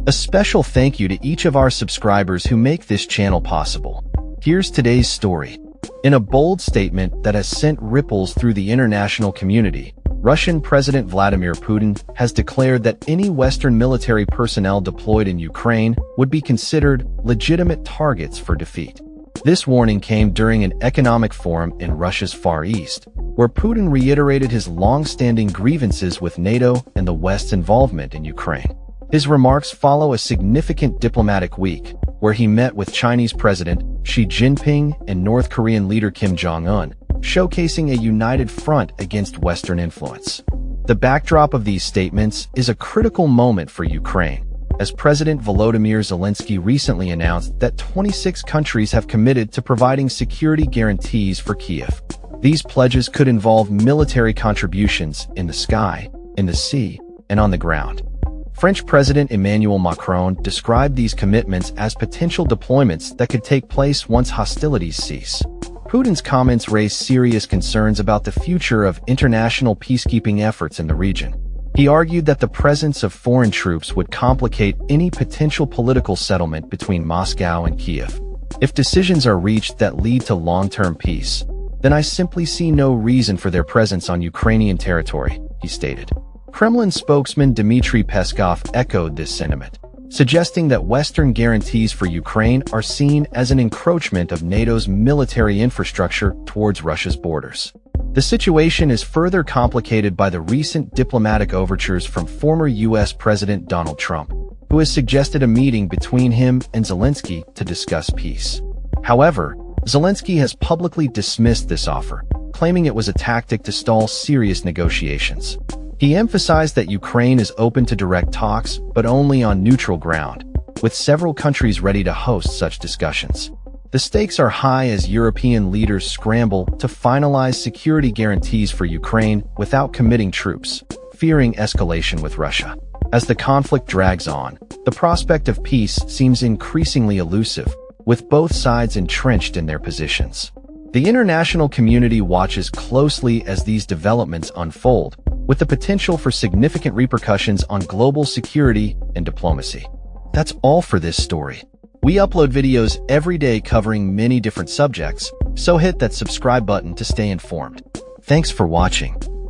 A special thank you to each of our subscribers who make this channel possible. Here's today's story. In a bold statement that has sent ripples through the international community, Russian President Vladimir Putin has declared that any Western military personnel deployed in Ukraine would be considered legitimate targets for defeat. This warning came during an economic forum in Russia's Far East, where Putin reiterated his long-standing grievances with NATO and the West's involvement in Ukraine. His remarks follow a significant diplomatic week, where he met with Chinese President Xi Jinping and North Korean leader Kim Jong-un, showcasing a united front against Western influence. The backdrop of these statements is a critical moment for Ukraine, as President Volodymyr Zelensky recently announced that 26 countries have committed to providing security guarantees for Kyiv. These pledges could involve military contributions in the sky, in the sea, and on the ground. French President Emmanuel Macron described these commitments as potential deployments that could take place once hostilities cease. Putin's comments raised serious concerns about the future of international peacekeeping efforts in the region. He argued that the presence of foreign troops would complicate any potential political settlement between Moscow and Kyiv. If decisions are reached that lead to long-term peace, then I simply see no reason for their presence on Ukrainian territory, he stated. Kremlin spokesman Dmitry Peskov echoed this sentiment, suggesting that Western guarantees for Ukraine are seen as an encroachment of NATO's military infrastructure towards Russia's borders. The situation is further complicated by the recent diplomatic overtures from former U.S. President Donald Trump, who has suggested a meeting between him and Zelensky to discuss peace. However, Zelensky has publicly dismissed this offer, claiming it was a tactic to stall serious negotiations. He emphasized that Ukraine is open to direct talks, but only on neutral ground, with several countries ready to host such discussions. The stakes are high as European leaders scramble to finalize security guarantees for Ukraine without committing troops, fearing escalation with Russia. As the conflict drags on, the prospect of peace seems increasingly elusive, with both sides entrenched in their positions. The international community watches closely as these developments unfold, with the potential for significant repercussions on global security and diplomacy. That's all for this story. We upload videos every day covering many different subjects, so hit that subscribe button to stay informed. Thanks for watching.